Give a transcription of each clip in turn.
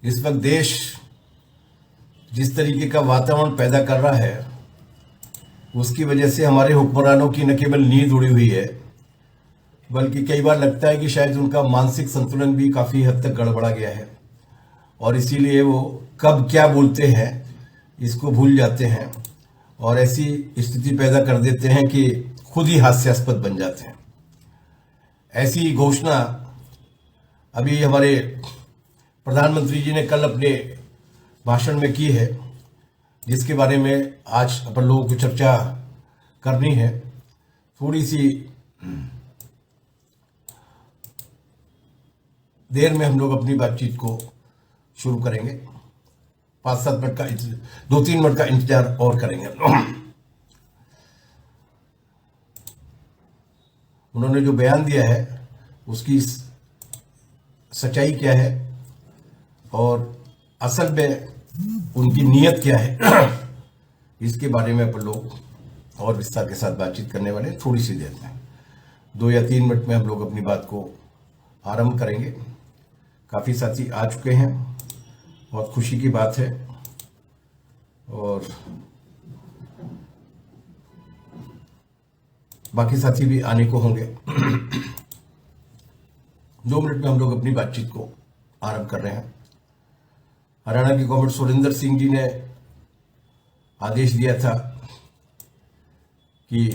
इस वक्त देश जिस तरीके का वातावरण पैदा कर रहा है, उसकी वजह से हमारे हुक्मरानों की न केवल नींद उड़ी हुई है, बल्कि कई बार लगता है कि शायद उनका मानसिक संतुलन भी काफी हद तक गड़बड़ा गया है और इसीलिए वो कब क्या बोलते हैं इसको भूल जाते हैं और ऐसी स्थिति पैदा कर देते हैं कि खुद ही हास्यास्पद बन जाते हैं। ऐसी घोषणा अभी हमारे प्रधानमंत्री जी ने कल अपने भाषण में की है, जिसके बारे में आज अपन लोगों को चर्चा करनी है। थोड़ी सी देर में हम लोग अपनी बातचीत को शुरू करेंगे। 5-7 मिनट का 2-3 मिनट का इंतजार और करेंगे। उन्होंने जो बयान दिया है उसकी सच्चाई क्या है और असल में उनकी नीयत क्या है, इसके बारे में अपन लोग और विस्तार के साथ बातचीत करने वाले हैं। थोड़ी सी देर में 2 या 3 मिनट में हम लोग अपनी बात को आरंभ करेंगे। काफ़ी साथी आ चुके हैं, बहुत खुशी की बात है और बाकी साथी भी आने को होंगे। 2 मिनट में हम लोग अपनी बातचीत को आरंभ कर रहे हैं। हरियाणा के गवर्नर सुरेंद्र सिंह जी ने आदेश दिया था कि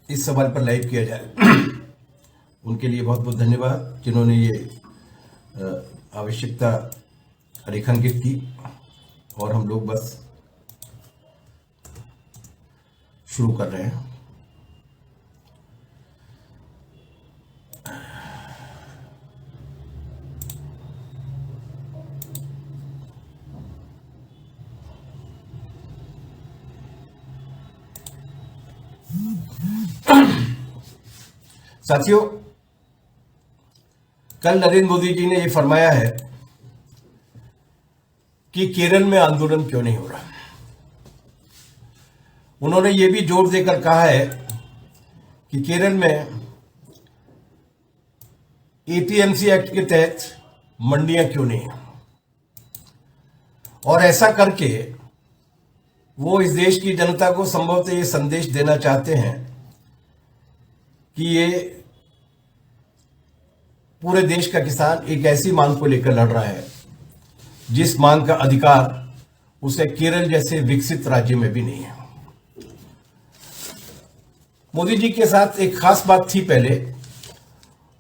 इस सवाल पर लाइव किया जाए। उनके लिए बहुत बहुत धन्यवाद जिन्होंने ये आवश्यकता रेखांकित की और हम लोग बस शुरू कर रहे हैं। साथियों, कल नरेंद्र मोदी जी ने यह फरमाया है कि केरल में आंदोलन क्यों नहीं हो रहा। उन्होंने यह भी जोर देकर कहा है कि केरल में एपीएमसी एक्ट के तहत मंडियां क्यों नहीं है, और ऐसा करके वो इस देश की जनता को संभवतः ये संदेश देना चाहते हैं कि ये पूरे देश का किसान एक ऐसी मांग को लेकर लड़ रहा है जिस मांग का अधिकार उसे केरल जैसे विकसित राज्य में भी नहीं है। मोदी जी के साथ एक खास बात थी पहले,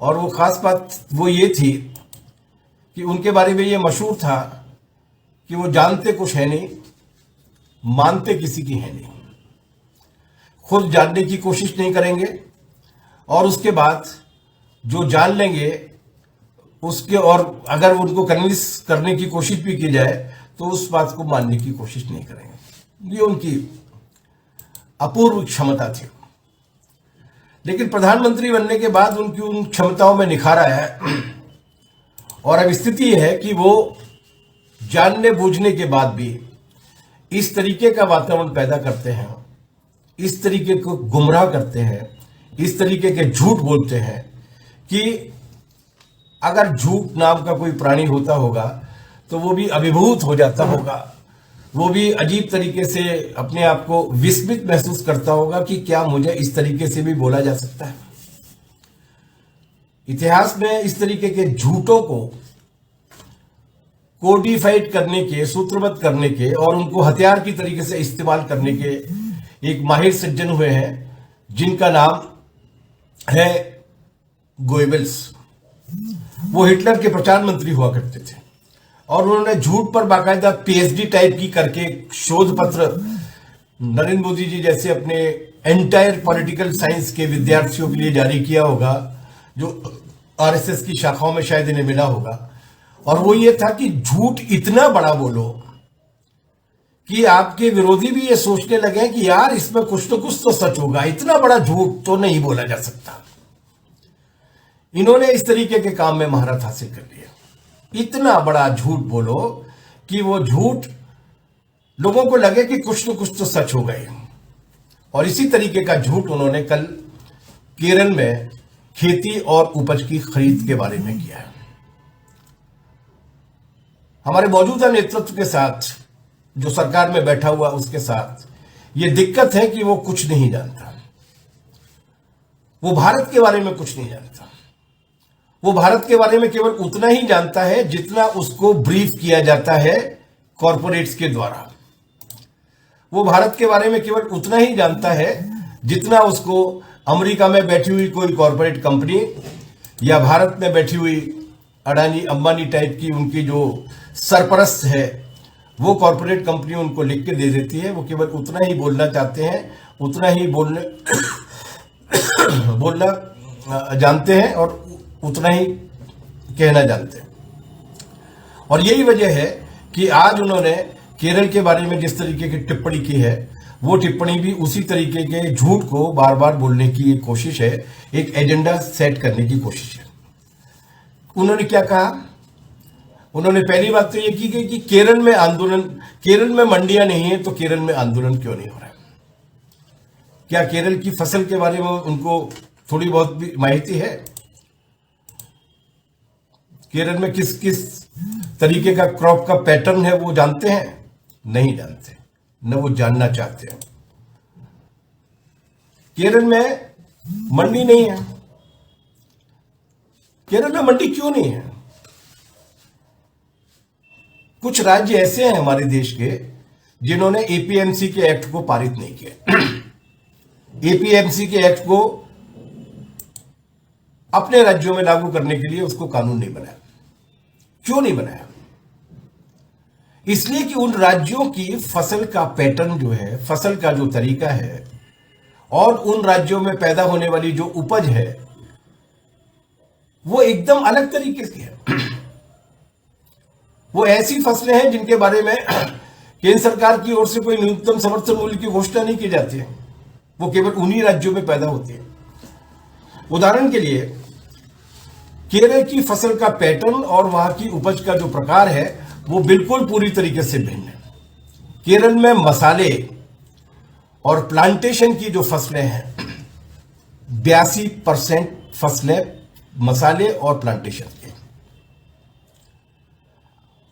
और वो खास बात वो ये थी कि उनके बारे में ये मशहूर था कि वो जानते कुछ है नहीं, मानते किसी की है नहीं। खुद जानने की कोशिश नहीं करेंगे और उसके बाद जो जान लेंगे उसके, और अगर उनको कन्विंस करने की कोशिश भी की जाए तो उस बात को मानने की कोशिश नहीं करेंगे। ये उनकी अपूर्व क्षमता थी। लेकिन प्रधानमंत्री बनने के बाद उनकी उन क्षमताओं में निखार आया है और अब स्थिति यह है कि वो जानने बूझने के बाद भी इस तरीके का वातावरण पैदा करते हैं, इस तरीके को गुमराह करते हैं, इस तरीके के झूठ बोलते हैं कि अगर झूठ नाम का कोई प्राणी होता होगा तो वो भी अभिभूत हो जाता होगा, वो भी अजीब तरीके से अपने आप को विस्मित महसूस करता होगा कि क्या मुझे इस तरीके से भी बोला जा सकता है। इतिहास में इस तरीके के झूठों को कोडिफाइड करने के, सूत्रबद्ध करने के और उनको हथियार की तरीके से इस्तेमाल करने के एक माहिर सज्जन हुए हैं जिनका नाम है गोएबल्स। वो हिटलर के प्रचार मंत्री हुआ करते थे और उन्होंने झूठ पर बाकायदा पीएचडी टाइप की करके शोध पत्र नरेंद्र मोदी जी जैसे अपने एंटायर पॉलिटिकल साइंस के विद्यार्थियों के लिए जारी किया होगा, जो आरएसएस की शाखाओं में शायद इन्हें मिला होगा। और वो ये था कि झूठ इतना बड़ा बोलो कि आपके विरोधी भी ये सोचने लगे कि यार इसमें कुछ तो सच होगा, इतना बड़ा झूठ तो नहीं बोला जा सकता। इन्होंने इस तरीके के काम में महारत हासिल कर लिया। इतना बड़ा झूठ बोलो कि वो झूठ लोगों को लगे कि कुछ तो सच हो गए। और इसी तरीके का झूठ उन्होंने कल केरल में खेती और उपज की खरीद के बारे में किया है। हमारे मौजूदा नेतृत्व के साथ, जो सरकार में बैठा हुआ उसके साथ ये दिक्कत है कि वो कुछ नहीं जानता। वो भारत के बारे में कुछ नहीं जानता। वो भारत के बारे में केवल उतना ही जानता है जितना उसको ब्रीफ किया जाता है कॉरपोरेट्स के द्वारा। वो भारत के बारे में केवल उतना ही जानता है जितना उसको अमेरिका में बैठी हुई कोई कॉरपोरेट कंपनी या भारत में बैठी हुई अडानी अंबानी टाइप की उनकी जो सरपरस्त है वो कॉरपोरेट कंपनी उनको लिख के दे देती है। वो केवल उतना ही बोलना चाहते हैं, उतना ही बोलना जानते हैं और उतना ही कहना जानते हैं। और यही वजह है कि आज उन्होंने केरल के बारे में जिस तरीके की टिप्पणी की है, वो टिप्पणी भी उसी तरीके के झूठ को बार बार बोलने की एक कोशिश है, एक एजेंडा सेट करने की कोशिश है। उन्होंने क्या कहा? उन्होंने पहली बात तो ये की गई कि केरल में आंदोलन, केरल में मंडियां नहीं है तो केरल में आंदोलन क्यों नहीं हो रहा है? क्या केरल की फसल के बारे में उनको थोड़ी बहुत भी माहिती है? केरल में किस किस तरीके का क्रॉप का पैटर्न है वो जानते हैं? नहीं जानते, न वो जानना चाहते हैं। केरल में मंडी नहीं है। केरल में मंडी क्यों नहीं है? कुछ राज्य ऐसे हैं हमारे देश के जिन्होंने एपीएमसी के एक्ट को पारित नहीं किया। एपीएमसी के एक्ट को अपने राज्यों में लागू करने के लिए उसको कानून नहीं बनाया। क्यों नहीं बनाया? इसलिए कि उन राज्यों की फसल का पैटर्न जो है, फसल का जो तरीका है और उन राज्यों में पैदा होने वाली जो उपज है वो एकदम अलग तरीके की है। वो ऐसी फसलें हैं जिनके बारे में केंद्र सरकार की ओर से कोई न्यूनतम समर्थन मूल्य की घोषणा नहीं की जाती है। वो केवल उन्हीं राज्यों में पैदा होती है। उदाहरण के लिए केरल की फसल का पैटर्न और वहां की उपज का जो प्रकार है वो बिल्कुल पूरी तरीके से भिन्न है। केरल में मसाले और प्लांटेशन की जो फसलें हैं, 82% फसलें मसाले और प्लांटेशन की।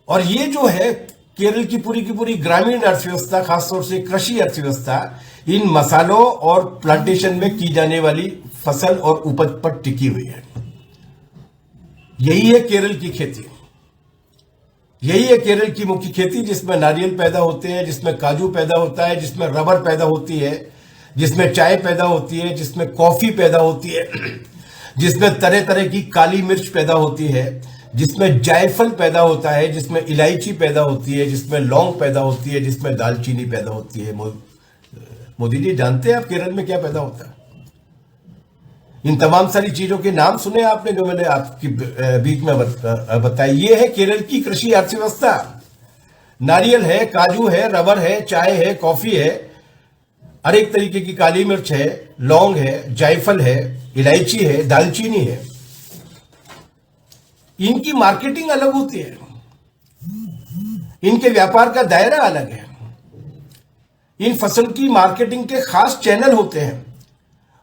और ये जो है केरल की पूरी ग्रामीण अर्थव्यवस्था, खासतौर से कृषि अर्थव्यवस्था, इन मसालों और प्लांटेशन में की जाने वाली फसल और उपज पर टिकी हुई है। यही है केरल की खेती। यही है केरल की मुख्य खेती, जिसमें नारियल पैदा होते हैं, जिसमें काजू पैदा होता है, जिसमें रबर पैदा होती है, जिसमें चाय पैदा होती है, जिसमें कॉफी पैदा होती है, जिसमें तरह तरह की काली मिर्च पैदा होती है, जिसमें जायफल पैदा होता है, जिसमें इलायची पैदा होती है, जिसमें लौंग पैदा होती है, जिसमें दालचीनी पैदा होती है। मोदी जी, जानते हैं आप केरल में क्या पैदा होता है? इन तमाम सारी चीजों के नाम सुने आपने जो मैंने आपकी बीच में बताई। ये है केरल की कृषि अर्थव्यवस्था। नारियल है, काजू है, रबर है, चाय है, कॉफी है, हर एक तरीके की काली मिर्च है, लौंग है, जायफल है, इलायची है, दालचीनी है। इनकी मार्केटिंग अलग होती है, इनके व्यापार का दायरा अलग है। इन फसल की मार्केटिंग के खास चैनल होते हैं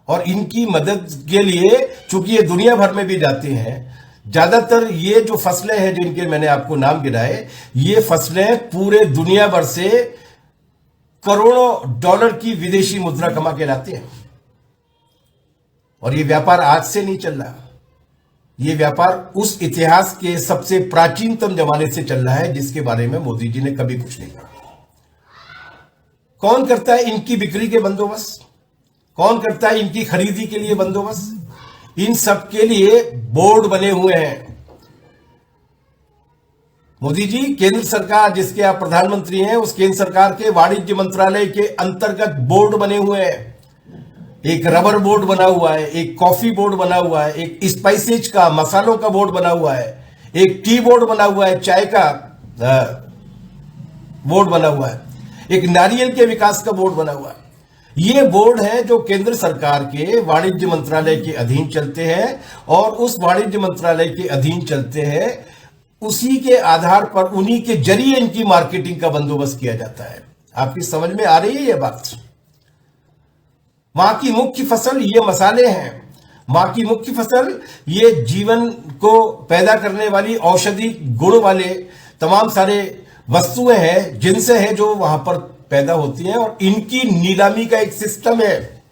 और इनकी मदद के लिए, चूंकि ये दुनिया भर में भी जाती हैं, ज्यादातर ये जो फसलें हैं जिनके मैंने आपको नाम गिनाए, ये फसलें पूरे दुनिया भर से करोड़ों डॉलर की विदेशी मुद्रा कमा के लाती हैं। और ये व्यापार आज से नहीं चल रहा। ये व्यापार उस इतिहास के सबसे प्राचीनतम जमाने से चल रहा है जिसके बारे में मोदी जी ने कभी कुछ नहीं कहा। कौन करता है इनकी बिक्री के बंदोबस्त? कौन करता है इनकी खरीदी के लिए बंदोबस्त? इन सब के लिए बोर्ड बने हुए हैं। मोदी जी, केंद्र सरकार जिसके आप प्रधानमंत्री हैं, उस केंद्र सरकार के वाणिज्य मंत्रालय के अंतर्गत बोर्ड बने हुए हैं। एक रबर बोर्ड बना हुआ है, एक कॉफी बोर्ड बना हुआ है, एक स्पाइसेज का, मसालों का बोर्ड बना हुआ है, एक टी बोर्ड बना हुआ है, चाय का बोर्ड बना हुआ है, एक नारियल के विकास का बोर्ड बना हुआ है। ये बोर्ड है जो केंद्र सरकार के वाणिज्य मंत्रालय के अधीन चलते हैं और उस वाणिज्य मंत्रालय के अधीन चलते हैं। उसी के आधार पर, उन्हीं के जरिए इनकी मार्केटिंग का बंदोबस्त किया जाता है। आपकी समझ में आ रही है ये बात? वहां की मुख्य फसल ये मसाले हैं। मां की मुख्य फसल ये जीवन को पैदा करने वाली औषधि गुण वाले तमाम सारे वस्तुएं हैं, जिनसे है जो वहां पर पैदा होती हैं, और इनकी नीलामी का एक सिस्टम है।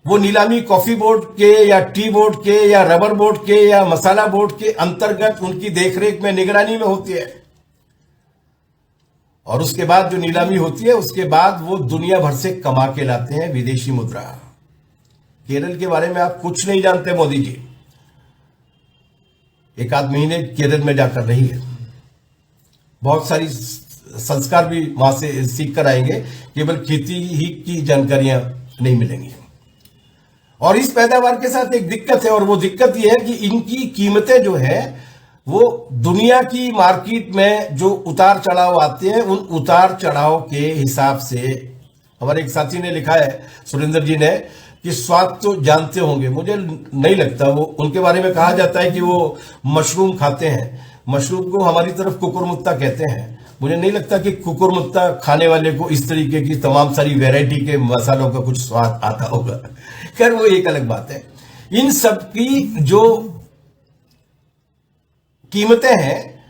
वो नीलामी कॉफी बोर्ड के या टी बोर्ड के या रबर बोर्ड के या मसाला बोर्ड के अंतर्गत उनकी देखरेख में, निगरानी में होती है। और उसके बाद जो नीलामी होती है, उसके बाद वो दुनिया भर से कमा के लाते हैं विदेशी मुद्रा। केरल के बारे में आप कुछ नहीं जानते मोदी जी। एक आध महीने केरल में जाकर रही है, बहुत सारी संस्कार भी वहां से सीख कर आएंगे, केवल खेती ही की जानकारियां नहीं मिलेंगी। और इस पैदावार के साथ एक दिक्कत है, और वो दिक्कत ये है कि इनकी कीमतें जो है वो दुनिया की मार्केट में जो उतार चढ़ाव आते हैं, उन उतार चढ़ाव के हिसाब से, हमारे एक साथी ने लिखा है, सुरेंद्र जी ने, कि स्वाद तो जानते होंगे। मुझे नहीं लगता, वो उनके बारे में कहा जाता है कि वो मशरूम खाते हैं। मशरूम को हमारी तरफ कुकुरमुत्ता कहते हैं। मुझे नहीं लगता कि कुकुरमुत्ता खाने वाले को इस तरीके की तमाम सारी वैरायटी के मसालों का कुछ स्वाद आता होगा। खैर वो एक अलग बात है। इन सब की जो कीमतें हैं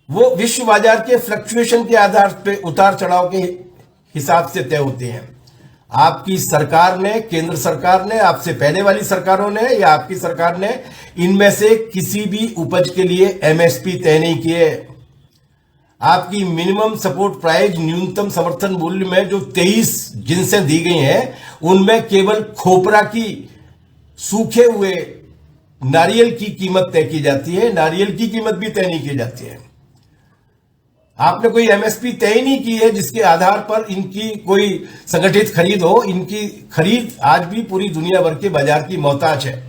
वो विश्व बाजार के फ्लक्चुएशन के आधार पर उतार चढ़ाव के हिसाब से तय होते हैं। आपकी सरकार ने, केंद्र सरकार ने, आपसे पहले वाली सरकारों ने या आपकी सरकार ने इनमें से किसी भी उपज के लिए एमएसपी तय नहीं किए। आपकी मिनिमम सपोर्ट प्राइस, न्यूनतम समर्थन मूल्य में जो 23 जिनसें दी गई हैं, उनमें केवल खोपरा की, सूखे हुए नारियल की कीमत तय की जाती है। नारियल की कीमत भी तय नहीं की जाती है। आपने कोई एमएसपी तय नहीं की है जिसके आधार पर इनकी कोई संगठित खरीद हो। इनकी खरीद आज भी पूरी दुनिया भर के बाजार की मोहताज है।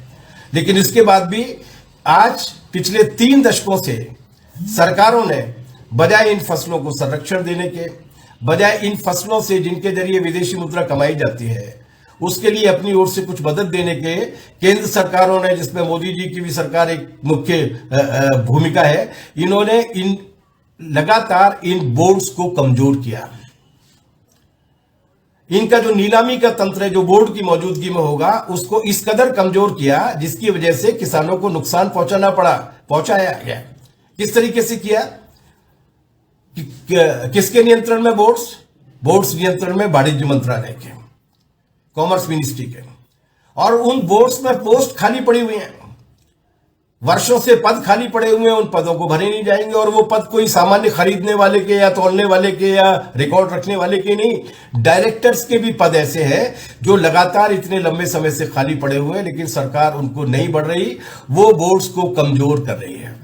लेकिन इसके बाद भी आज पिछले 3 दशकों से सरकारों ने बजाय इन फसलों को संरक्षण देने के, बजाय इन फसलों से जिनके जरिए विदेशी मुद्रा कमाई जाती है, उसके लिए अपनी ओर से कुछ मदद देने के, केंद्र सरकारों ने, जिसमें मोदी जी की भी सरकार एक मुख्य भूमिका है, इन्होंने इन लगातार इन बोर्ड्स को कमजोर किया। इनका जो नीलामी का तंत्र है, जो बोर्ड की मौजूदगी में होगा, उसको इस कदर कमजोर किया जिसकी वजह से किसानों को नुकसान पहुंचाया गया। किस तरीके से किया? किसके नियंत्रण में बोर्ड्स नियंत्रण में वाणिज्य मंत्रालय के, कॉमर्स मिनिस्ट्री के। और उन बोर्ड्स में पोस्ट खाली पड़ी हुई हैं, वर्षों से पद खाली पड़े हुए हैं, उन पदों को भरे नहीं जाएंगे। और वो पद कोई सामान्य खरीदने वाले के या तोलने वाले के या रिकॉर्ड रखने वाले के नहीं, डायरेक्टर्स के भी पद ऐसे हैं जो लगातार इतने लंबे समय से खाली पड़े हुए हैं, लेकिन सरकार उनको नहीं बढ़ रही, वो बोर्ड्स को कमजोर कर रही है।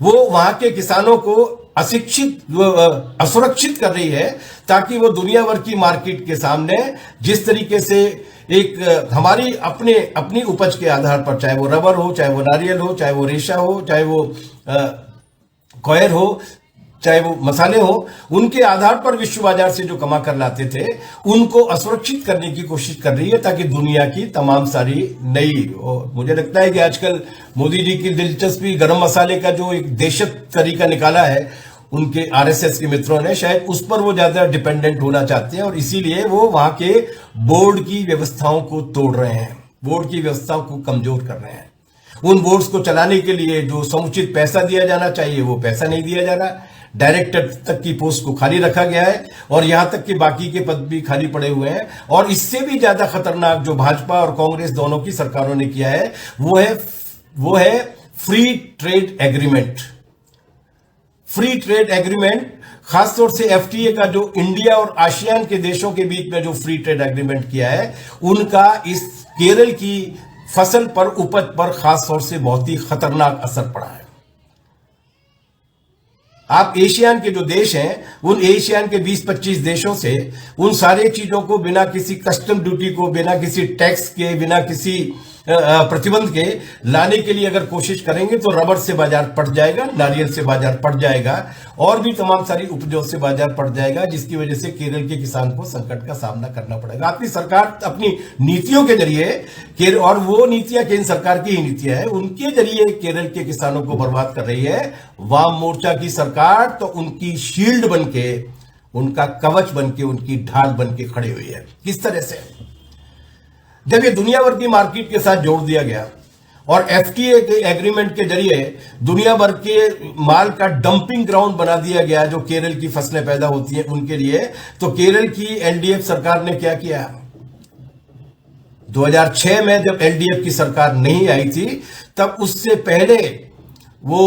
वो वहां के किसानों को असुरक्षित कर रही है, ताकि वो दुनिया भर की मार्केट के सामने जिस तरीके से एक हमारी अपनी उपज के आधार पर, चाहे वो रबर हो, चाहे वो नारियल हो, चाहे वो रेशा हो, चाहे वो कॉयर हो, चाहे वो मसाले हो, उनके आधार पर विश्व बाजार से जो कमा कर लाते थे, उनको असुरक्षित करने की कोशिश कर रही है, ताकि दुनिया की तमाम सारी नई। मुझे लगता है कि आजकल मोदी जी की दिलचस्पी गरम मसाले का जो एक देशज तरीका निकाला है उनके आरएसएस के मित्रों ने, शायद उस पर वो ज्यादा डिपेंडेंट होना चाहते हैं, और इसीलिए वो वहां के बोर्ड की व्यवस्थाओं को तोड़ रहे हैं, बोर्ड की व्यवस्थाओं को कमजोर कर रहे हैं। उन बोर्ड्स को चलाने के लिए जो समुचित पैसा दिया जाना चाहिए, वो पैसा नहीं दिया जा रहा। डायरेक्टर तक की पोस्ट को खाली रखा गया है, और यहां तक कि बाकी के पद भी खाली पड़े हुए हैं। और इससे भी ज्यादा खतरनाक जो भाजपा और कांग्रेस दोनों की सरकारों ने किया है, वो है free trade agreement. Free trade agreement, खासतौर से एफटीए का जो इंडिया और आसियान के देशों के बीच में जो फ्री ट्रेड एग्रीमेंट किया है, उनका इस केरल की फसल पर, उपज पर खासतौर से बहुत ही खतरनाक असर पड़ा है। आप एशियान के जो देश हैं, उन एशियान के 20-25 देशों से उन सारे चीजों को बिना किसी कस्टम ड्यूटी को, बिना किसी टैक्स के, बिना किसी प्रतिबंध के लाने के लिए अगर कोशिश करेंगे तो रबर से बाजार पट जाएगा, नारियल से बाजार पट जाएगा, और भी तमाम सारी उपजों से बाजार पट जाएगा, जिसकी वजह से केरल के किसान को संकट का सामना करना पड़ेगा। अपनी सरकार अपनी नीतियों के जरिए, और वो नीतियां केंद्र सरकार की ही नीतियां हैं, उनके जरिए केरल के किसानों को बर्बाद कर रही है। वाम मोर्चा की सरकार तो उनकी शील्ड बन के, उनका कवच बन के, उनकी ढाल बन के खड़ी हुई है। किस तरह से? जब ये दुनिया भर की मार्केट के साथ जोड़ दिया गया और एफटीए के एग्रीमेंट के जरिए दुनिया भर के माल का डंपिंग ग्राउंड बना दिया गया जो केरल की फसलें पैदा होती हैं उनके लिए, तो केरल की एलडीएफ सरकार ने क्या किया? 2006 में जब एलडीएफ की सरकार नहीं आई थी, तब उससे पहले वो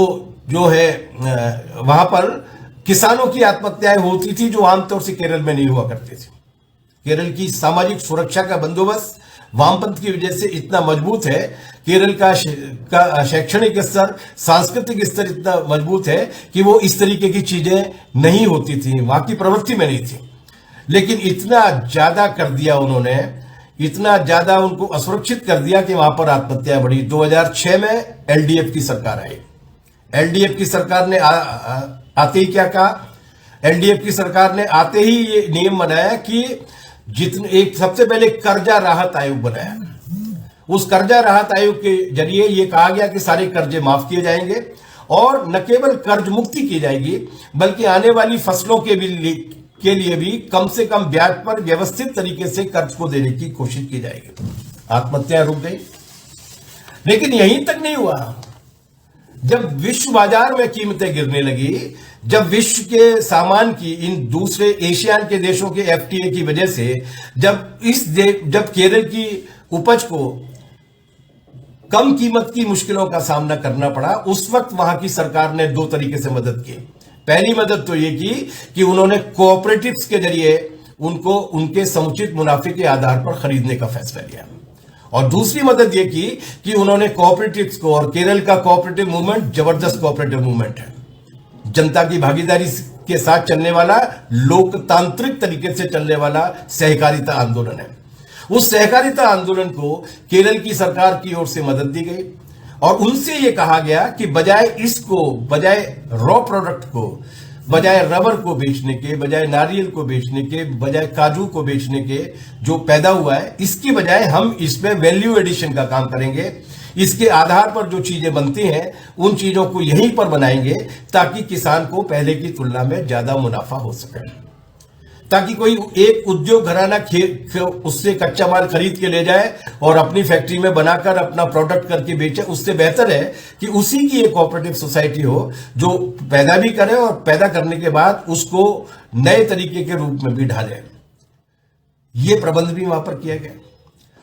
जो है वहां पर किसानों की आत्महत्याएं होती थी जो आमतौर से केरल में नहीं हुआ करती थी। केरल की सामाजिक सुरक्षा का बंदोबस्त वामपंथ की वजह से इतना मजबूत है, केरल का शैक्षणिक स्तर, सांस्कृतिक स्तर इतना मजबूत है कि वो इस तरीके की चीजें नहीं होती थी, वहां की प्रवृत्ति में नहीं थी। लेकिन इतना ज्यादा कर दिया उन्होंने, इतना ज्यादा उनको असुरक्षित कर दिया कि वहां पर आत्महत्या बढ़ी। 2006 में एलडीएफ की सरकार आई। एलडीएफ की सरकार ने आते ही क्या कहा? एलडीएफ की सरकार ने आते ही ये नियम बनाया कि जितने एक सबसे पहले कर्जा राहत आयोग बनाया। उस कर्जा राहत आयोग के जरिए ये कहा गया कि सारे कर्जे माफ किए जाएंगे और न केवल कर्ज मुक्ति की जाएगी बल्कि आने वाली फसलों के लिए भी कम से कम ब्याज पर व्यवस्थित तरीके से कर्ज को देने की कोशिश की जाएगी। आत्महत्याएं रुक गई। लेकिन यहीं तक नहीं हुआ। जब विश्व बाजार में कीमतें गिरने लगी, जब विश्व के सामान की इन दूसरे एशियान के देशों के एफटीए की वजह से जब केरल की उपज को कम कीमत की मुश्किलों का सामना करना पड़ा, उस वक्त वहां की सरकार ने दो तरीके से मदद की। पहली मदद तो यह की कि उन्होंने कोऑपरेटिव्स के जरिए उनको उनके समुचित मुनाफे के आधार पर खरीदने का फैसला लिया। और दूसरी मदद यह की कि उन्होंने कोऑपरेटिव्स को, और केरल का कोऑपरेटिव मूवमेंट जबरदस्त कोऑपरेटिव मूवमेंट है, जनता की भागीदारी के साथ चलने वाला, लोकतांत्रिक तरीके से चलने वाला सहकारिता आंदोलन है। उस सहकारिता आंदोलन को केरल की सरकार की ओर से मदद दी गई और उनसे यह कहा गया कि बजाय रॉ प्रोडक्ट को, बजाय रबर को बेचने के, बजाय नारियल को बेचने के, बजाय काजू को बेचने के जो पैदा हुआ है, इसकी बजाय हम इसमें वैल्यू एडिशन का काम करेंगे। इसके आधार पर जो चीजें बनती हैं उन चीजों को यहीं पर बनाएंगे ताकि किसान को पहले की तुलना में ज्यादा मुनाफा हो सके, ताकि कोई एक उद्योग घराना उससे कच्चा माल खरीद के ले जाए और अपनी फैक्ट्री में बनाकर अपना प्रोडक्ट करके बेचे। उससे बेहतर है कि उसी की एक कोऑपरेटिव सोसाइटी हो जो पैदा भी करे और पैदा करने के बाद उसको नए तरीके के रूप में भी ढाले। ये प्रबंध भी वहां पर किया गया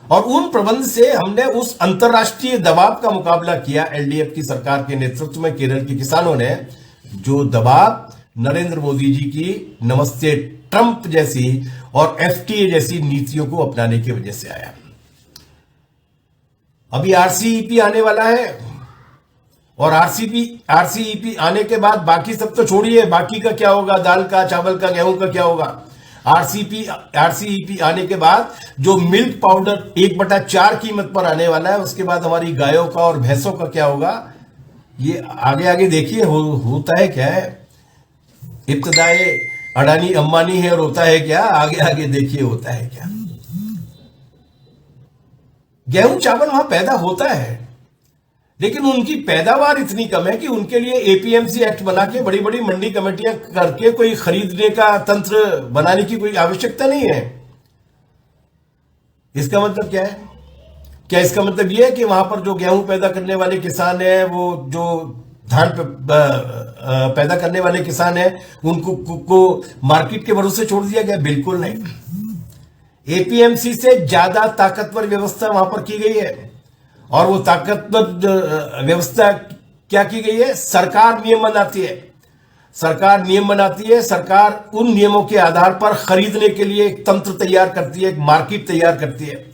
और उन प्रबंध से हमने उस अंतर्राष्ट्रीय दबाव का मुकाबला किया। एलडीएफ की सरकार के नेतृत्व में केरल के किसानों ने जो दबाव नरेंद्र मोदी जी की नमस्ते ट्रंप जैसी और एफटीए जैसी नीतियों को अपनाने की वजह से आया। अभी आरसीईपी आने वाला है और आरसीईपी आने के बाद बाकी सब तो छोड़िए, बाकी का क्या होगा, दाल का, चावल का, गेहूं का क्या होगा। आरसीईपी आने के बाद जो मिल्क पाउडर 1/4 कीमत पर आने वाला है, उसके बाद हमारी गायों का और भैंसों का क्या होगा, ये आगे आगे देखिए होता है क्या है। इब्तदाए अडानी अंबानी है और होता है क्या, आगे आगे देखिए होता है क्या। गेहूं चावल वहां पैदा होता है लेकिन उनकी पैदावार इतनी कम है कि उनके लिए एपीएमसी एक्ट बना के बड़ी बड़ी मंडी कमेटियां करके कोई खरीदने का तंत्र बनाने की कोई आवश्यकता नहीं है। इसका मतलब क्या है? क्या इसका मतलब यह है कि वहां पर जो गेहूं पैदा करने वाले किसान है, वो जो धान पैदा करने वाले किसान है, उनको को मार्केट के भरोसे छोड़ दिया गया? बिल्कुल नहीं। एपीएमसी से ज्यादा ताकतवर व्यवस्था वहां पर की गई है और वो ताकतवर व्यवस्था क्या की गई है? सरकार नियम बनाती है। सरकार नियम बनाती है, सरकार उन नियमों के आधार पर खरीदने के लिए एक तंत्र तैयार करती है, एक मार्केट तैयार करती है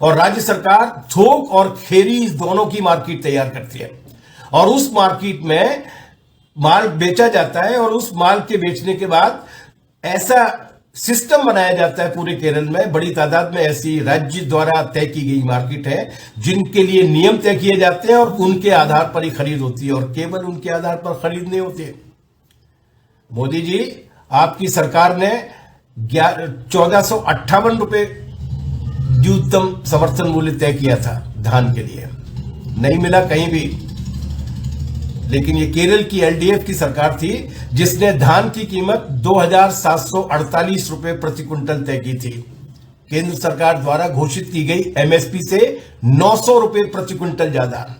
और राज्य सरकार थोक और खेरी दोनों की मार्केट तैयार करती है और उस मार्केट में माल बेचा जाता है और उस माल के बेचने के बाद ऐसा सिस्टम बनाया जाता है। पूरे केरल में बड़ी तादाद में ऐसी राज्य द्वारा तय की गई मार्केट है जिनके लिए नियम तय किए जाते हैं और उनके आधार पर ही खरीद होती है और केवल उनके आधार पर खरीद नहीं होती है। मोदी जी, आपकी सरकार ने 1458 रुपए न्यूनतम समर्थन मूल्य तय किया था धान के लिए, नहीं मिला कहीं भी। लेकिन ये केरल की एलडीएफ की सरकार थी जिसने धान की कीमत 2748 रुपए प्रति क्विंटल तय की थी। केंद्र सरकार द्वारा घोषित की गई एमएसपी से 900 रुपए प्रति क्विंटल ज्यादा।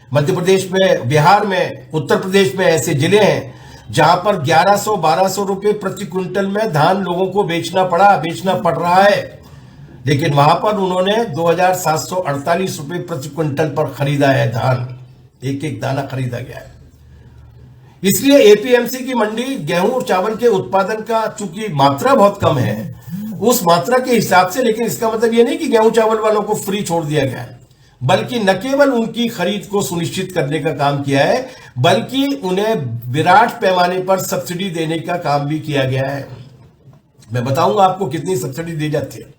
मध्य प्रदेश में, बिहार में, उत्तर प्रदेश में ऐसे जिले हैं जहां पर 1100-1200 रुपए प्रति क्विंटल में धान लोगों को बेचना पड़ रहा है, लेकिन वहां पर उन्होंने 2748 रुपए प्रति क्विंटल पर खरीदा है धान, एक एक दाना खरीदा गया है। इसलिए एपीएमसी की मंडी गेहूं और चावल के उत्पादन का चूंकि मात्रा बहुत कम है, उस मात्रा के हिसाब से, लेकिन इसका मतलब यह नहीं कि गेहूं चावल वालों को फ्री छोड़ दिया गया है, बल्कि न केवल उनकी खरीद को सुनिश्चित करने का काम किया है, बल्कि उन्हें विराट पैमाने पर सब्सिडी देने का काम भी किया गया है। मैं बताऊंगा आपको कितनी सब्सिडी दी जाती है।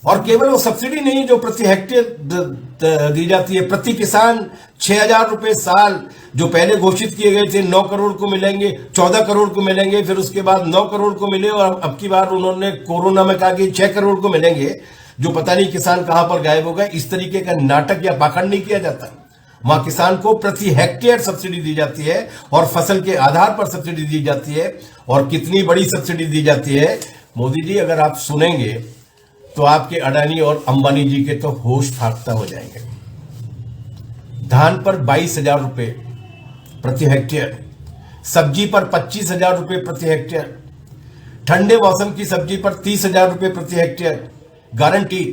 और केवल वो सब्सिडी नहीं जो प्रति हेक्टेयर दी जाती है, प्रति किसान 6000 रुपए साल, जो पहले घोषित किए गए थे 9 करोड़ को मिलेंगे, 14 करोड़ को मिलेंगे, फिर उसके बाद 9 करोड़ को मिले, और अब की बार उन्होंने कोरोना में कहा कि 6 करोड़ को मिलेंगे, जो पता नहीं किसान कहां पर गायब हो गए। इस तरीके का नाटक या पाखंड नहीं किया जाता। वहां किसान को प्रति हेक्टेयर सब्सिडी दी जाती है और फसल के आधार पर सब्सिडी दी जाती है। और कितनी बड़ी सब्सिडी दी जाती है मोदी जी, अगर आप सुनेंगे तो आपके अडानी और अंबानी जी के तो होश फाख्ता हो जाएंगे। धान पर 22,000 रुपए प्रति हेक्टेयर, सब्जी पर 25,000 रुपए प्रति हेक्टेयर, ठंडे मौसम की सब्जी पर 30,000 रुपए प्रति हेक्टेयर गारंटी,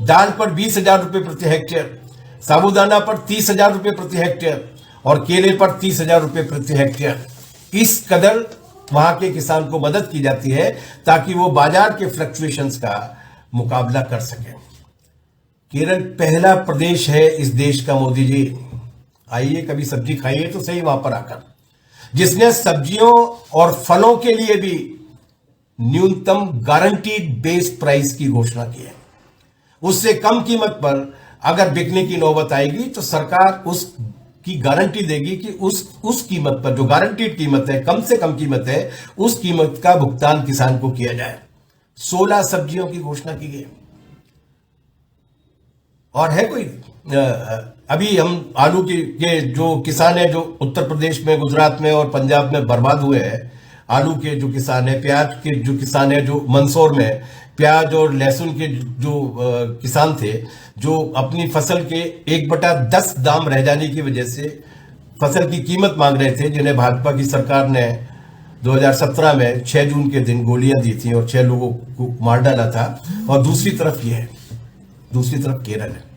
दाल पर 20,000 रुपए प्रति हेक्टेयर, साबूदाना पर 30,000 रुपए प्रति हेक्टेयर और केले पर 30,000 रुपए प्रति हेक्टेयर। इस कदर वहां के किसान को मदद की जाती है ताकि वो बाजार के फ्लक्चुएशंस का मुकाबला कर सके। केरल पहला प्रदेश है इस देश का, मोदी जी आइए कभी सब्जी खाइए तो सही वहां पर आकर, जिसने सब्जियों और फलों के लिए भी न्यूनतम गारंटीड बेस प्राइस की घोषणा की है। उससे कम कीमत पर अगर बिकने की नौबत आएगी तो सरकार उसकी गारंटी देगी कि उस कीमत पर, जो गारंटीड कीमत है, कम से कम कीमत है, उस कीमत का भुगतान किसान को किया जाए। 16 सब्जियों की घोषणा की गई। और है कोई अभी हम आलू के जो किसान है, जो उत्तर प्रदेश में, गुजरात में और पंजाब में बर्बाद हुए हैं, आलू के जो किसान है, प्याज के जो किसान है, जो मंदसौर में प्याज और लहसुन के जो किसान थे, जो अपनी फसल के 1/10 दाम रह जाने की वजह से फसल की कीमत मांग रहे थे, जिन्हें भाजपा की सरकार ने 2017 में 6 जून के दिन गोलियां दी थी और 6 लोगों को मार डाला था। और दूसरी तरफ ये है, दूसरी तरफ केरल है।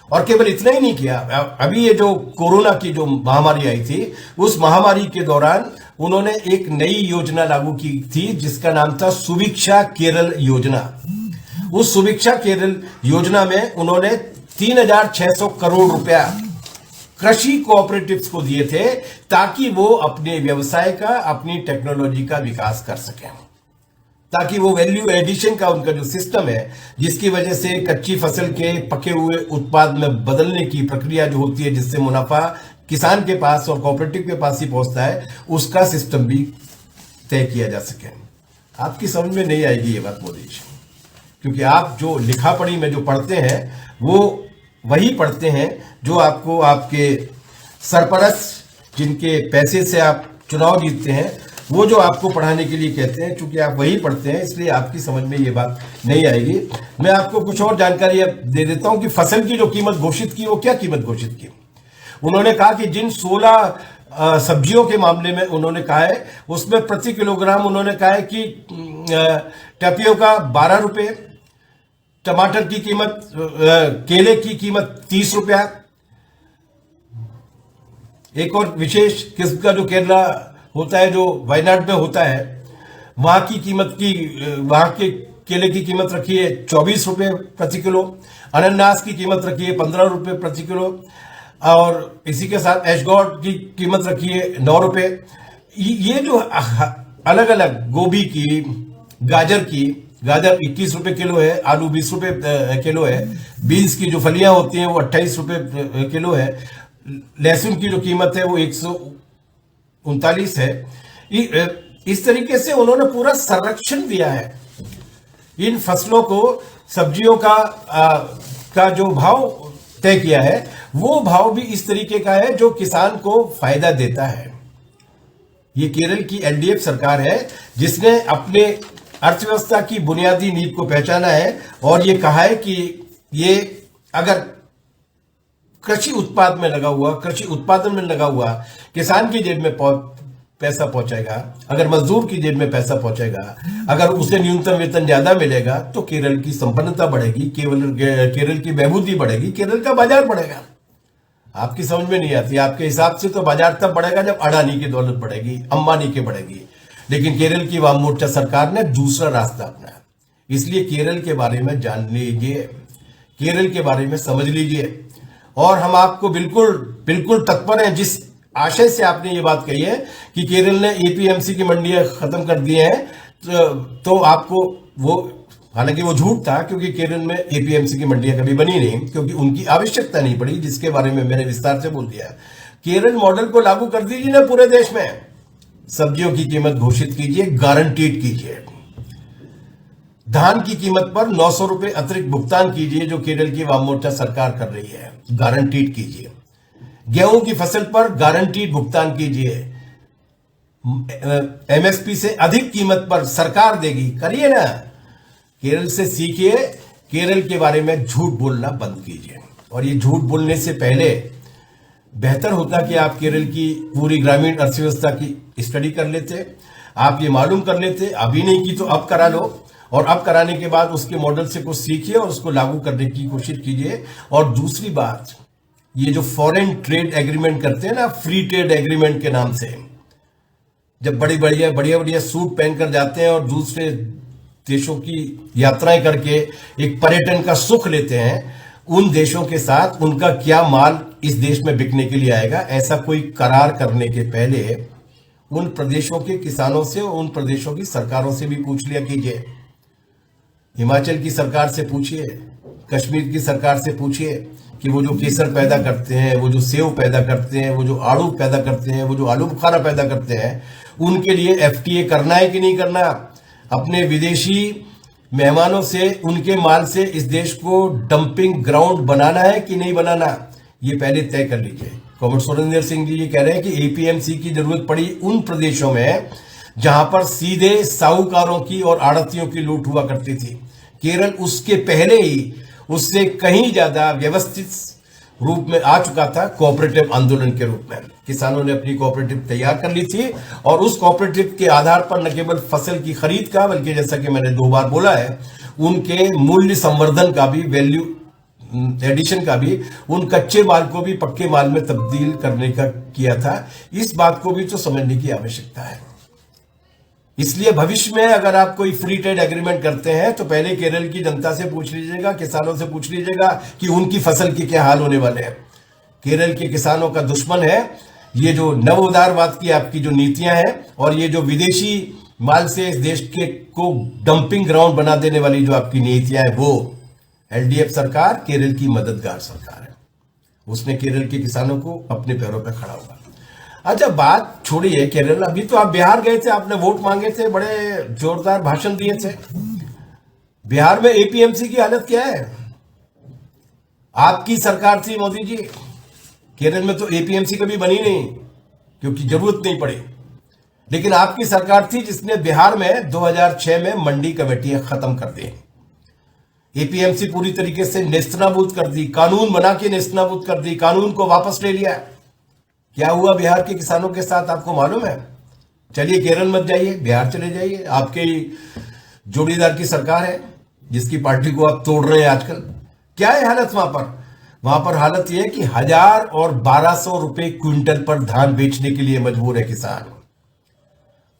और केवल इतना ही नहीं किया, अभी ये जो कोरोना की जो महामारी आई थी, उस महामारी के दौरान उन्होंने एक नई योजना लागू की थी जिसका नाम था सुभिक्षा केरल योजना। उस सुभिक्षा केरल योजना में उन्होंने 3,600 करोड़ रुपया कृषि कोऑपरेटिव्स को दिए थे ताकि वो अपने व्यवसाय का, अपनी टेक्नोलॉजी का विकास कर सकें, ताकि वो वैल्यू एडिशन का उनका जो सिस्टम है, जिसकी वजह से कच्ची फसल के पके हुए उत्पाद में बदलने की प्रक्रिया जो होती है, जिससे मुनाफा किसान के पास और कोऑपरेटिव के पास ही पहुंचता है, उसका सिस्टम भी तय किया जा सके। आपकी समझ में नहीं आएगी ये बात मोदी जी, क्योंकि आप जो लिखा पढ़ी में जो पढ़ते हैं वो वही पढ़ते हैं जो आपको आपके सरपरस्त, जिनके पैसे से आप चुनाव जीतते हैं, वो जो आपको पढ़ाने के लिए कहते हैं। चूंकि आप वही पढ़ते हैं, इसलिए आपकी समझ में ये बात नहीं आएगी। मैं आपको कुछ और जानकारी दे देता हूं कि फसल की जो कीमत घोषित की, वो क्या कीमत घोषित की। उन्होंने कहा कि जिन 16 सब्जियों के मामले में उन्होंने कहा है, उसमें प्रति किलोग्राम उन्होंने कहा है कि टैपियोका 12 रुपए, टमाटर की कीमत, केले की कीमत 30 रुपया। एक और विशेष किस्म का जो केरला होता है, जो वायनाड में होता है, वहां की कीमत की, वहां के केले की कीमत रखी है 24 रुपए प्रति किलो। अनानास की कीमत रखी है 15 रुपए प्रति किलो। और इसी के साथ एशगॉड की कीमत रखी है 9 रुपए। ये जो अलग अलग, गोभी की, गाजर 21 रुपए किलो है, आलू 20 रुपए किलो है, बीन्स की जो फलियां होती हैं वो 28 रुपए किलो है, लहसुन की जो कीमत है वो 139 है। इस तरीके से उन्होंने पूरा संरक्षण दिया है इन फसलों को। सब्जियों का जो भाव तय किया है, वो भाव भी इस तरीके का है जो किसान को फायदा देता है। ये केरल की एलडीएफ सरकार है जिसने अपने अर्थव्यवस्था की बुनियादी नींव को पहचाना है और ये कहा है कि ये अगर कृषि उत्पाद में लगा हुआ, कृषि उत्पादन में लगा हुआ किसान की जेब में पैसा पहुंचेगा, अगर मजदूर की जेब में पैसा पहुंचेगा, अगर उसे न्यूनतम वेतन ज्यादा मिलेगा तो केरल की संपन्नता बढ़ेगी, केरल की बहबूदी बढ़ेगी, केरल का बाजार बढ़ेगा। आपकी समझ में नहीं आती, आपके हिसाब से तो बाजार तब बढ़ेगा जब अडानी की दौलत बढ़ेगी, अंबानी की बढ़ेगी। लेकिन केरल की वाम मोर्चा सरकार ने दूसरा रास्ता अपनाया। इसलिए केरल के बारे में जान लीजिए, केरल के बारे में समझ लीजिए, और हम आपको बिल्कुल बिल्कुल तत्पर हैं जिस आशय से आपने ये बात कही है कि केरल ने एपीएमसी की मंडियां खत्म कर दी हैं, तो आपको वो, हालांकि वो झूठ था क्योंकि केरल में एपीएमसी की मंडियां कभी बनी नहीं, क्योंकि उनकी आवश्यकता नहीं पड़ी, जिसके बारे में मैंने विस्तार से बोल दिया। केरल मॉडल को लागू कर दीजिए ना पूरे देश में, सब्जियों की कीमत घोषित कीजिए, गारंटीड कीजिए, धान की कीमत पर 900 रुपए अतिरिक्त भुगतान कीजिए जो केरल की वाम मोर्चा सरकार कर रही है, गारंटीड कीजिए, गेहूं की फसल पर गारंटीड भुगतान कीजिए, एमएसपी से अधिक कीमत पर सरकार देगी, करिए ना। केरल से सीखिए, केरल के बारे में झूठ बोलना बंद कीजिए। और ये झूठ बोलने से पहले बेहतर होता कि आप केरल की पूरी ग्रामीण अर्थव्यवस्था की स्टडी कर लेते, आप ये मालूम कर लेते, अभी नहीं की तो अब करा लो, और अब कराने के बाद उसके मॉडल से कुछ सीखिए और उसको लागू करने की कोशिश कीजिए। और दूसरी बात, ये जो फॉरेन ट्रेड एग्रीमेंट करते हैं ना, फ्री ट्रेड एग्रीमेंट के नाम से, जब बड़ी बढ़िया बढ़िया बढ़िया सूट पहनकर जाते हैं और दूसरे देशों की यात्राएं करके एक पर्यटन का सुख लेते हैं, उन देशों के साथ उनका क्या माल इस देश में बिकने के लिए आएगा, ऐसा कोई करार करने के पहले उन प्रदेशों के किसानों से, उन प्रदेशों की सरकारों से भी पूछ लिया कीजिए। हिमाचल की सरकार से पूछिए, कश्मीर की सरकार से पूछिए कि वो जो केसर पैदा करते हैं, वो जो सेव पैदा करते हैं, वो जो आड़ू पैदा करते हैं, वो जो आलू बुखारा पैदा करते हैं, उनके लिए एफटीए करना है कि नहीं करना, अपने विदेशी मेहमानों से, उनके माल से इस देश को डंपिंग ग्राउंड बनाना है कि नहीं बनाना, ये पहले तय कर लीजिए। कॉमरेड सुरेंद्र सिंह जी ये कह रहे हैं कि एपीएमसी की जरूरत पड़ी उन प्रदेशों में जहां पर सीधे साहूकारों की और आड़तियों की लूट हुआ करती थी। केरल उसके पहले ही उससे कहीं ज्यादा व्यवस्थित रूप में आ चुका था, कोऑपरेटिव आंदोलन के रूप में। किसानों ने अपनी कोऑपरेटिव तैयार कर ली थी और उस कोऑपरेटिव के आधार पर न केवल फसल की खरीद का, बल्कि जैसा कि मैंने 2 बार बोला है, उनके मूल्य संवर्धन का भी, वैल्यू एडिशन का भी, उन कच्चे माल को भी पक्के माल में तब्दील करने का किया था। इस बात को भी तो समझने की आवश्यकता है। इसलिए भविष्य में अगर आप कोई फ्री ट्रेड एग्रीमेंट करते हैं तो पहले केरल की जनता से पूछ लीजिएगा, किसानों से पूछ लीजिएगा कि उनकी फसल के क्या हाल होने वाले हैं। केरल के किसानों का दुश्मन है ये जो नव उदारवाद की आपकी जो नीतियां हैं, और ये जो विदेशी माल से इस देश के को डंपिंग ग्राउंड बना देने वाली जो आपकी नीतियां हैं, वो एलडीएफ सरकार केरल की मददगार सरकार है। उसने केरल के किसानों को अपने पैरों पर खड़ा हुआ। अच्छा, बात छोड़िए केरल, अभी तो आप बिहार गए थे, आपने वोट मांगे थे, बड़े जोरदार भाषण दिए थे। बिहार में एपीएमसी की हालत क्या है? आपकी सरकार थी मोदी जी, केरल में तो एपीएमसी कभी बनी नहीं क्योंकि जरूरत नहीं पड़ी, लेकिन आपकी सरकार थी जिसने बिहार में 2006 में मंडी कमेटियां खत्म कर दी, एपीएमसी पूरी तरीके से नेस्तनाबूद कर दी, कानून बना के नेस्तनाबूद कर दी, कानून को वापस ले लिया। क्या हुआ बिहार के किसानों के साथ आपको मालूम है? चलिए केरल मत जाइए, बिहार चले जाइए, आपके जोड़ीदार की सरकार है जिसकी पार्टी को आप तोड़ रहे हैं आजकल। क्या है हालत वहां पर? वहां पर हालत यह है कि 1000 और 1200 रुपए क्विंटल पर धान बेचने के लिए मजबूर है किसान।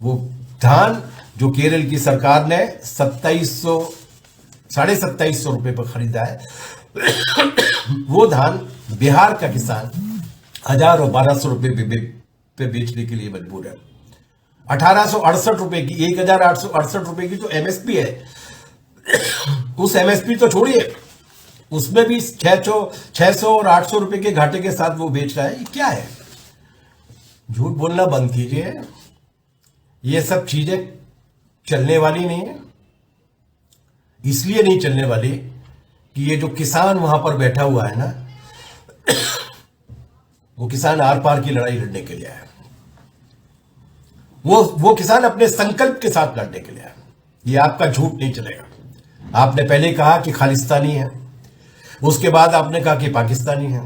वो धान जो केरल की सरकार ने 2700 रुपए पर खरीदा है, वो धान बिहार का किसान 1000 और 1200 रुपए पे बेचने के लिए मजबूर है। 1868 रुपए की, 1868 रुपए की तो एमएसपी है। उस एमएसपी तो छोड़िए, उसमें भी 600 और 800 रुपए के घाटे के साथ वो बेच रहा है। ये क्या है? झूठ बोलना बंद कीजिए। ये सब चीजें चलने वाली नहीं है। इसलिए नहीं चलने वाली कि ये जो किसान वहां पर बैठा हुआ है ना, वो किसान आर पार की लड़ाई लड़ने के लिए है। वो किसान अपने संकल्प के साथ लड़ने के लिए है। ये आपका झूठ नहीं चलेगा। आपने पहले कहा कि खालिस्तानी है, उसके बाद आपने कहा कि पाकिस्तानी है,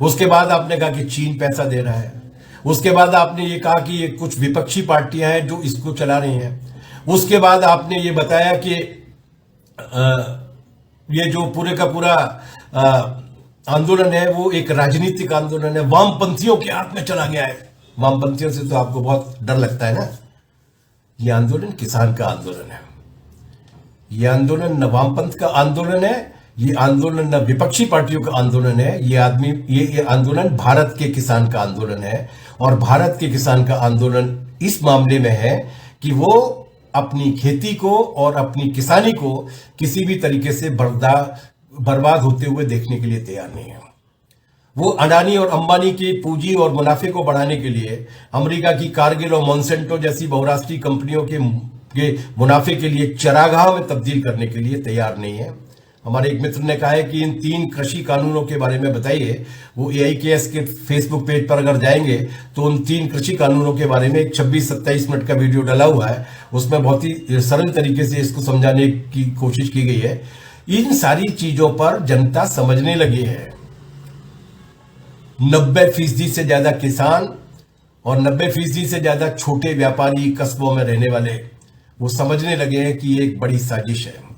उसके बाद आपने कहा कि चीन पैसा दे रहा है, उसके बाद आपने ये कहा कि ये कुछ विपक्षी पार्टियां हैं जो इसको चला रही हैं, उसके बाद आपने ये बताया कि ये जो पूरे का पूरा आंदोलन है वो एक राजनीतिक आंदोलन है, वामपंथियों के हाथ में चला गया है। वामपंथियों से तो आपको बहुत डर लगता है ना। ये आंदोलन किसान का आंदोलन है, ये आंदोलन न वामपंथ का आंदोलन है, ये आंदोलन न विपक्षी पार्टियों का आंदोलन है, ये आंदोलन भारत के किसान का आंदोलन है। और भारत के किसान का आंदोलन इस मामले में है कि वो अपनी खेती को और अपनी किसानी को किसी भी तरीके से बर्बाद होते हुए देखने के लिए तैयार नहीं है। वो अडानी और अंबानी की पूंजी और मुनाफे को बढ़ाने के लिए अमेरिका की कारगिल और मॉन्सेंटो जैसी बहुराष्ट्रीय कंपनियों के मुनाफे के लिए चरागाह में तब्दील करने के लिए तैयार नहीं है। हमारे एक मित्र ने कहा है कि इन 3 कृषि कानूनों के बारे में बताइए। वो AIKS के फेसबुक पेज पर अगर जाएंगे तो उन 3 कृषि कानूनों के बारे में एक 26-27 मिनट का वीडियो डाला हुआ है, उसमें बहुत ही सरल तरीके से इसको समझाने की कोशिश की गई है। इन सारी चीजों पर जनता समझने लगी है। 90% से ज्यादा किसान और 90% से ज्यादा छोटे व्यापारी कस्बों में रहने वाले वो समझने लगे हैं कि ये एक बड़ी साजिश है।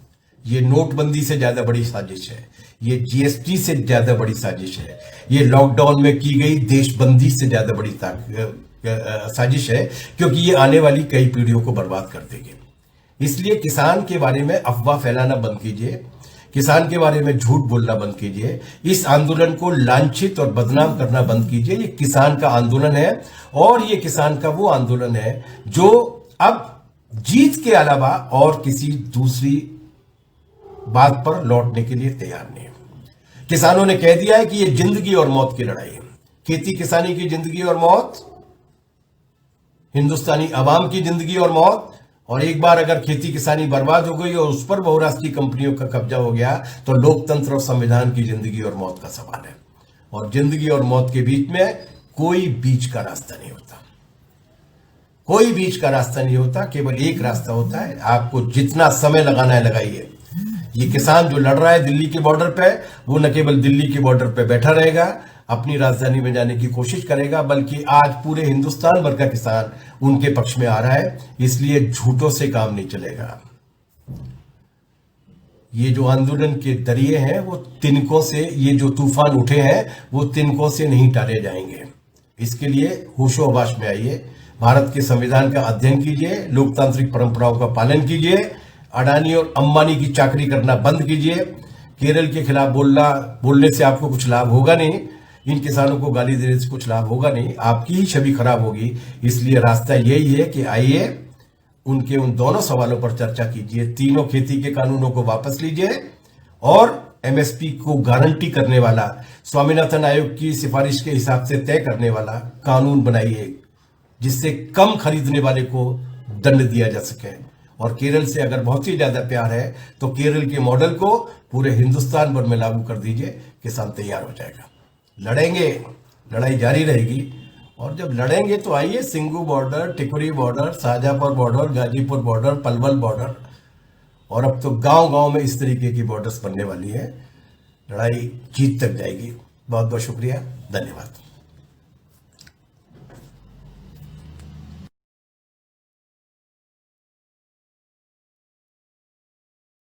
ये नोटबंदी से ज्यादा बड़ी साजिश है, ये GST से ज्यादा बड़ी साजिश है, ये लॉकडाउन में की गई देशबंदी से ज्यादा बड़ी साजिश है, क्योंकि ये आने वाली कई पीढ़ियों को बर्बाद कर देगी। इसलिए किसान के बारे में अफवाह फैलाना बंद कीजिए, किसान के बारे में झूठ बोलना बंद कीजिए, इस आंदोलन को लांछित और बदनाम करना बंद कीजिए। ये किसान का आंदोलन है और ये किसान का वो आंदोलन है जो अब जीत के अलावा और किसी दूसरी बात पर लौटने के लिए तैयार नहीं है। किसानों ने कह दिया है कि यह जिंदगी और मौत की लड़ाई है। खेती किसानी की जिंदगी और मौत, हिंदुस्तानी अवाम की जिंदगी और मौत। और एक बार अगर खेती किसानी बर्बाद हो गई और उस पर बहुराष्ट्रीय कंपनियों का कब्जा हो गया तो लोकतंत्र और संविधान की जिंदगी और मौत का सवाल है। और जिंदगी और मौत के बीच में कोई बीच का रास्ता नहीं होता, कोई बीच का रास्ता नहीं होता, केवल एक रास्ता होता है। आपको जितना समय लगाना है लगाइए। ये किसान जो लड़ रहा है दिल्ली के बॉर्डर पे, वो न केवल दिल्ली के बॉर्डर पे बैठा रहेगा, अपनी राजधानी में जाने की कोशिश करेगा, बल्कि आज पूरे हिंदुस्तान भर का किसान उनके पक्ष में आ रहा है। इसलिए झूठों से काम नहीं चलेगा। ये जो आंदोलन के दरिये हैं वो तिनकों से, ये जो तूफान उठे हैं वो तिनकों से नहीं टाले जाएंगे। इसके लिए होशो हवास में आइए, भारत के संविधान का अध्ययन कीजिए, लोकतांत्रिक परंपराओं का पालन कीजिए, अडानी और अंबानी की चाकरी करना बंद कीजिए। केरल के खिलाफ बोलने से आपको कुछ लाभ होगा नहीं, इन किसानों को गाली देने से कुछ लाभ होगा नहीं, आपकी ही छवि खराब होगी। इसलिए रास्ता यही है कि आइए उनके उन दोनों सवालों पर चर्चा कीजिए। तीनों खेती के कानूनों को वापस लीजिए और MSP को गारंटी करने वाला, स्वामीनाथन आयोग की सिफारिश के हिसाब से तय करने वाला कानून बनाइए, जिससे कम खरीदने वाले को दंड दिया जा सके। और केरल से अगर बहुत ही ज्यादा प्यार है तो केरल के मॉडल को पूरे हिंदुस्तान भर में लागू कर दीजिए, किसान तैयार हो जाएगा। लड़ेंगे, लड़ाई जारी रहेगी। और जब लड़ेंगे तो आइए Singhu border, Tikuri border, Shahjahanpur border, Ghazipur border, Palwal border, और अब तो गांव गांव में इस तरीके की बॉर्डर्स बनने वाली है। लड़ाई जीत तक जाएगी। बहुत बहुत शुक्रिया, धन्यवाद।